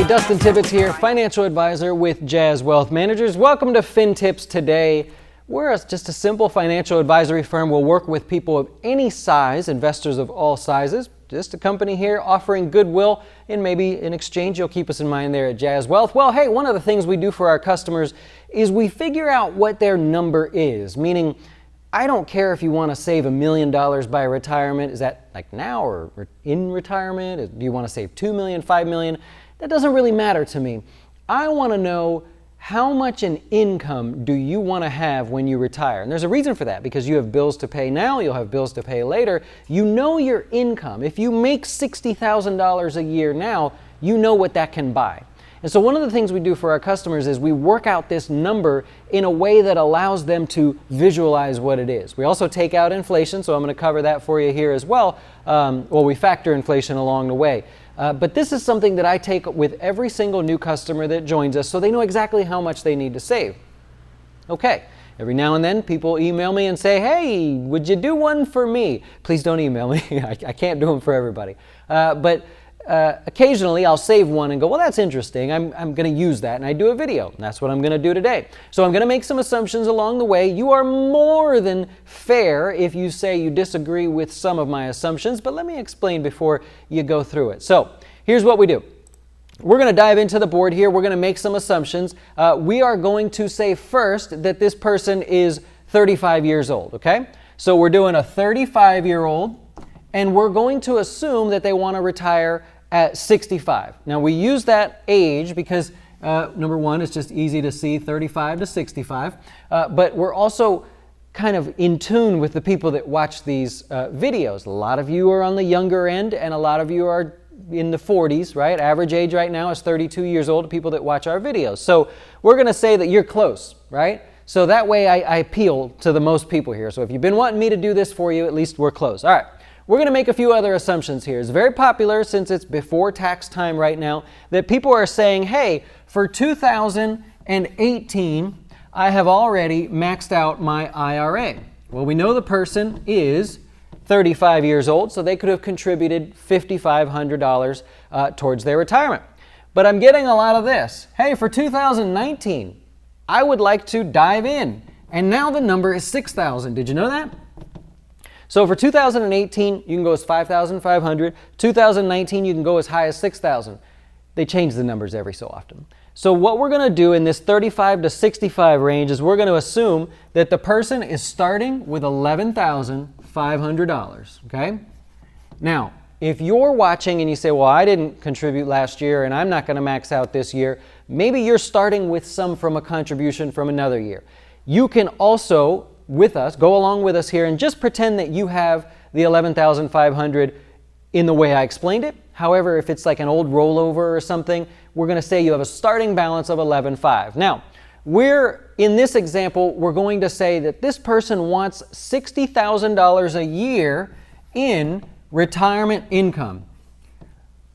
Dustin Tibbetts here, financial advisor with Jazz Wealth Managers. Welcome to FinTips today. We're just a simple financial advisory firm. We'll work with people of any size, investors of all sizes. Just a company here offering goodwill, and maybe in exchange you'll keep us in mind there at Jazz Wealth. Well, hey, one of the things we do for our customers is we figure out what their number is, meaning I don't care if you want to save $1 million by retirement. Is that like now or in retirement? Do you want to save $2 million, $5 million? That doesn't really matter to me. I want to know how much an income do you want to have when you retire? And there's a reason for that, because you have bills to pay now, you'll have bills to pay later. You know your income. If you make $60,000 a year now, you know what that can buy. And so one of the things we do for our customers is we work out this number in a way that allows them to visualize what it is. We also take out inflation, so I'm going to cover that for you here as well. We factor inflation along the way. But this is something that I take with every single new customer that joins us so they know exactly how much they need to save. Okay, every now and then people email me and say, hey, would you do one for me? Please don't email me. I can't do them for everybody. But occasionally I'll save one and go, well, that's interesting. I'm going to use that, and I do a video. And that's what I'm going to do today. So I'm going to make some assumptions along the way. You are more than fair if you say you disagree with some of my assumptions, but let me explain before you go through it. So here's what we do. We're going to dive into the board here. We're going to make some assumptions. We are going to say first that this person is 35 years old, okay? So we're doing a 35-year-old, and we're going to assume that they want to retire at 65. Now we use that age because number one, it's just easy to see 35 to 65, but we're also kind of in tune with the people that watch these videos. A lot of you are on the younger end, and a lot of you are in the 40s, right? Average age right now is 32 years old, people that watch our videos. So we're going to say that you're close, right? So that way I appeal to the most people here. So if you've been wanting me to do this for you, at least we're close. All right. We're going to make a few other assumptions here. It's very popular, since it's before tax time right now, that people are saying, hey, for 2018, I have already maxed out my IRA. Well, we know the person is 35 years old, so they could have contributed $5,500 towards their retirement. But I'm getting a lot of this. Hey, for 2019, I would like to dive in. And now the number is $6,000. Did you know that? So for 2018, you can go as $5,500. 2019, you can go as high as $6,000. They change the numbers every so often. So what we're going to do in this 35 to 65 range is we're going to assume that the person is starting with $11,500, okay? Now, if you're watching and you say, well, I didn't contribute last year and I'm not going to max out this year, maybe you're starting with some from a contribution from another year. You can also with us, go along with us here and just pretend that you have the $11,500 in the way I explained it. However, if it's like an old rollover or something, we're going to say you have a starting balance of $11,500. Now, in this example, we're going to say that this person wants $60,000 a year in retirement income.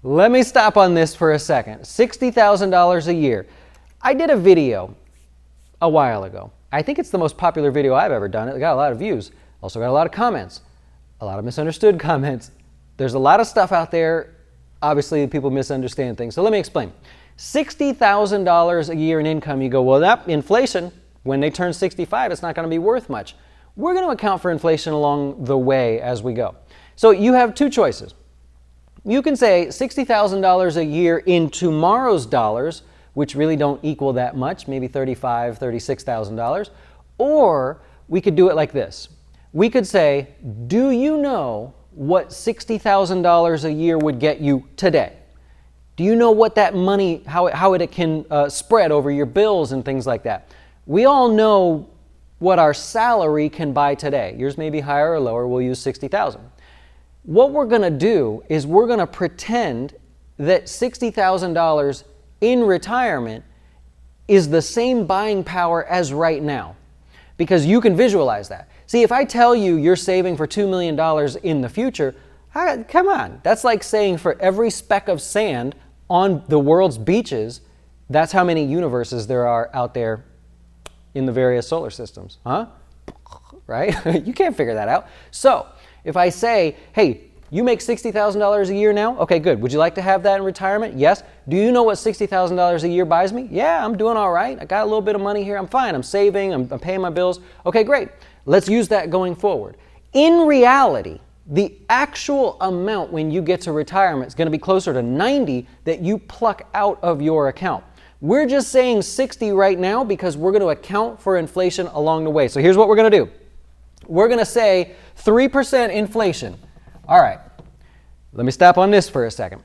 Let me stop on this for a second. $60,000 a year. I did a video a while ago. I think it's the most popular video I've ever done. It got a lot of views. Also got a lot of comments, a lot of misunderstood comments. There's a lot of stuff out there. Obviously, people misunderstand things. So let me explain. $60,000 a year in income, you go, well, that inflation, when they turn 65, it's not going to be worth much. We're going to account for inflation along the way as we go. So you have two choices. You can say $60,000 a year in tomorrow's dollars, which really don't equal that much, maybe $35,000, $36,000. Or we could do it like this. We could say, do you know what $60,000 a year would get you today? Do you know what that money, how it can spread over your bills and things like that? We all know what our salary can buy today. Yours may be higher or lower. We'll use $60,000. What we're going to do is we're going to pretend that $60,000 in retirement is the same buying power as right now, because you can visualize that. See, if I tell you you're saving for $2 million in the future, come on, that's like saying for every speck of sand on the world's beaches, that's how many universes there are out there in the various solar systems, huh? Right? You can't figure that out. So if I say, hey, You make $60,000 a year now? Okay, good. Would you like to have that in retirement? Yes. Do you know what $60,000 a year buys me? Yeah, I'm doing all right. I got a little bit of money here. I'm fine. I'm saving. I'm paying my bills. Okay, great. Let's use that going forward. In reality, the actual amount when you get to retirement is going to be closer to 90 that you pluck out of your account. We're just saying 60 right now because we're going to account for inflation along the way. So here's what we're going to do. We're going to say 3% inflation. All right, let me stop on this for a second.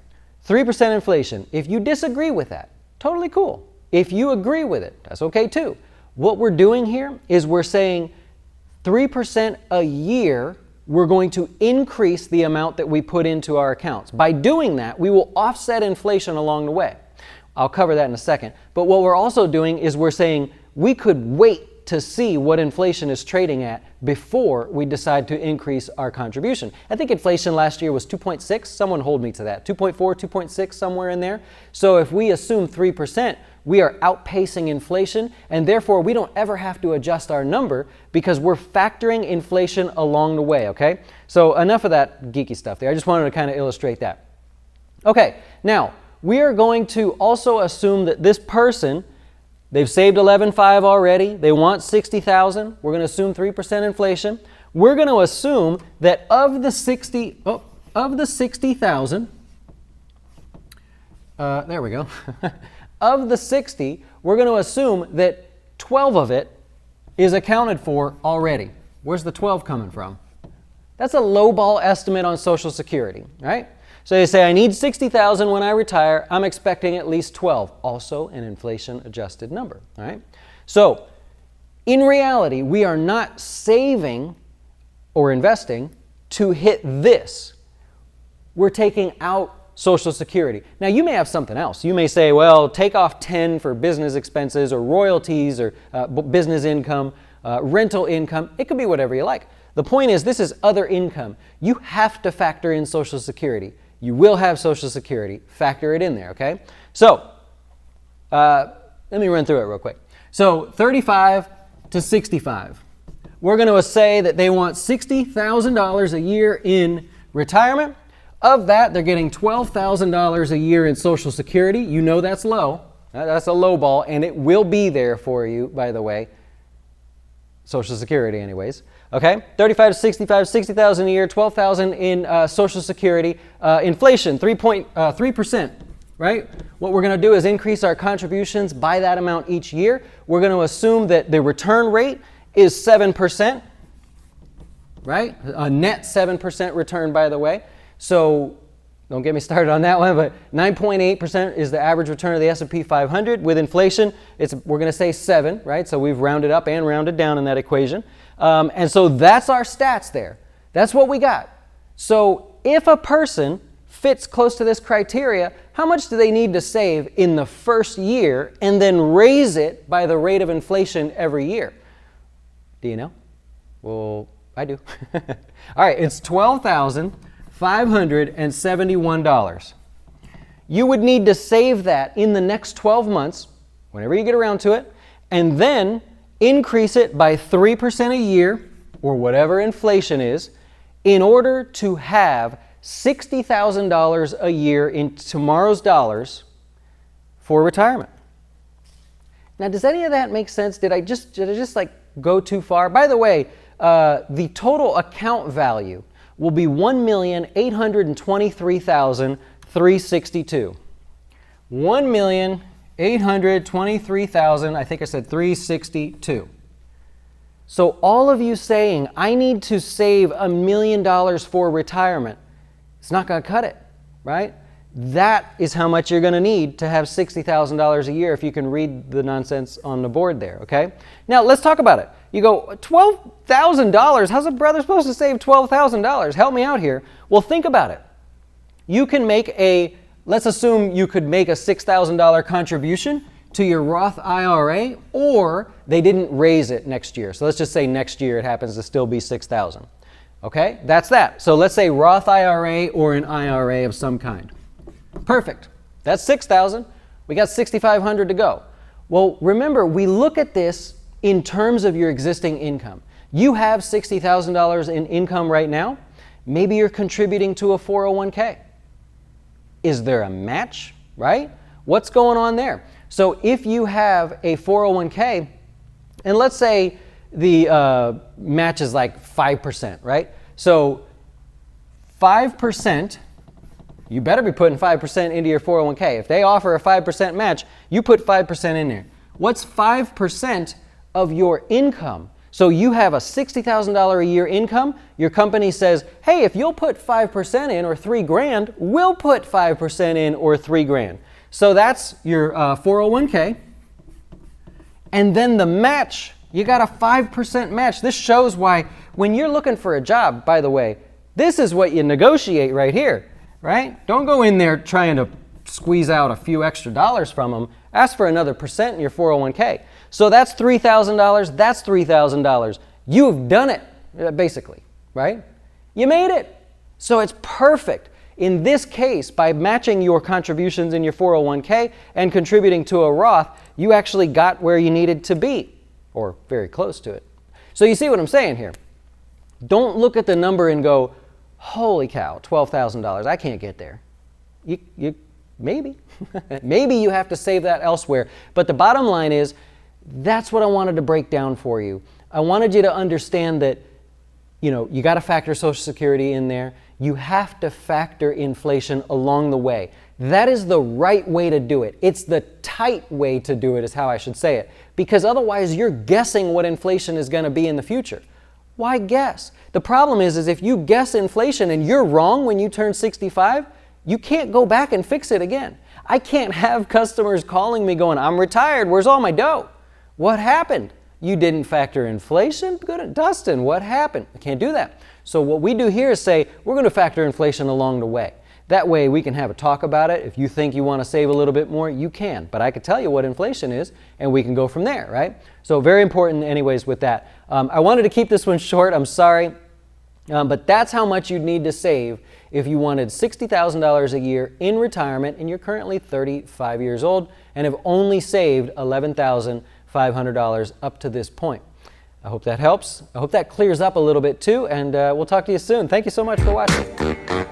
3% inflation. If you disagree with that, totally cool. If you agree with it, that's okay too. What we're doing here is we're saying 3% a year, we're going to increase the amount that we put into our accounts. By doing that, we will offset inflation along the way. I'll cover that in a second. But what we're also doing is we're saying we could wait to see what inflation is trading at before we decide to increase our contribution. I think inflation last year was 2.6. Someone hold me to that. 2.4, 2.6, somewhere in there. So if we assume 3%, we are outpacing inflation, and therefore we don't ever have to adjust our number because we're factoring inflation along the way, okay? So enough of that geeky stuff there. I just wanted to kind of illustrate that. Okay, now we are going to also assume that this person, they've saved 11.5 already. They want 60,000. We're going to assume 3% inflation. We're going to assume that of the 60,000, there we go. Of the 60, we're going to assume that 12 of it is accounted for already. Where's the 12 coming from? That's a lowball estimate on Social Security, right? So you say, I need 60,000 when I retire. I'm expecting at least 12. Also an inflation-adjusted number, all right? So in reality, we are not saving or investing to hit this. We're taking out Social Security. Now, you may have something else. You may say, well, take off 10 for business expenses or royalties or business income, rental income. It could be whatever you like. The point is, this is other income. You have to factor in Social Security. You will have Social Security. Factor it in there, okay? So, let me run through it real quick. So, 35 to 65. We're going to say that they want $60,000 a year in retirement. Of that, they're getting $12,000 a year in Social Security. You know that's low. That's a low ball, and it will be there for you, by the way. Social Security anyways. Okay, 35 to 65, 60,000 a year, 12,000 in Social Security. Inflation, 3%, right? What we're going to do is increase our contributions by that amount each year. We're going to assume that the return rate is 7%, right? A net 7% return, by the way. So don't get me started on that one, but 9.8% is the average return of the S&P 500. With inflation, we're going to say 7, right? So we've rounded up and rounded down in that equation. And so that's our stats there. That's what we got. So if a person fits close to this criteria, how much do they need to save in the first year and then raise it by the rate of inflation every year? Do you know? Well, I do. All right, it's $12,571. You would need to save that in the next 12 months, whenever you get around to it, and then increase it by 3% a year, or whatever inflation is, in order to have $60,000 a year in tomorrow's dollars for retirement. Now, does any of that make sense? Did I just like go too far? By the way, the total account value will be $1,823,362. $1,823,000, I think I said 362. So all of you saying, I need to save $1 million for retirement, it's not going to cut it, right? That is how much you're going to need to have $60,000 a year if you can read the nonsense on the board there, okay? Now, let's talk about it. You go, $12,000? How's a brother supposed to save $12,000? Help me out here. Well, think about it. You can make let's assume you could make a $6,000 contribution to your Roth IRA, or they didn't raise it next year. So let's just say next year it happens to still be $6,000. Okay, that's that. So let's say Roth IRA or an IRA of some kind. Perfect. That's $6,000. We got $6,500 to go. Well, remember, we look at this in terms of your existing income. You have $60,000 in income right now. Maybe you're contributing to a 401k. Is there a match, right? What's going on there? So if you have a 401k, and let's say the match is like 5%, right? So 5%, you better be putting 5% into your 401k. If they offer a 5% match, you put 5% in there. What's 5% of your income? So you have a $60,000 a year income. Your company says, hey, if you'll put 5% in or $3,000, we'll put 5% in or $3,000. So that's your 401k. And then the match, you got a 5% match. This shows why when you're looking for a job, by the way, this is what you negotiate right here, right? Don't go in there trying to squeeze out a few extra dollars from them. Ask for another percent in your 401k. So that's $3,000, that's $3,000. You've done it, basically, right? You made it. So it's perfect. In this case, by matching your contributions in your 401k and contributing to a Roth, you actually got where you needed to be, or very close to it. So you see what I'm saying here. Don't look at the number and go, holy cow, $12,000, I can't get there. Maybe. Maybe you have to save that elsewhere. But the bottom line is, that's what I wanted to break down for you. I wanted you to understand that, you got to factor Social Security in there. You have to factor inflation along the way. That is the right way to do it. It's the tight way to do it, is how I should say it. Because otherwise, you're guessing what inflation is going to be in the future. Why guess? The problem is if you guess inflation and you're wrong when you turn 65, you can't go back and fix it again. I can't have customers calling me going, I'm retired, where's all my dough? What happened? You didn't factor inflation? Good, Dustin, what happened? I can't do that. So what we do here is say, we're going to factor inflation along the way. That way we can have a talk about it. If you think you want to save a little bit more, you can. But I can tell you what inflation is, and we can go from there, right? So very important anyways with that. I wanted to keep this one short. I'm sorry. But that's how much you'd need to save if you wanted $60,000 a year in retirement and you're currently 35 years old and have only saved $11,500 up to this point. I hope that helps. I hope that clears up a little bit too, and we'll talk to you soon. Thank you so much for watching.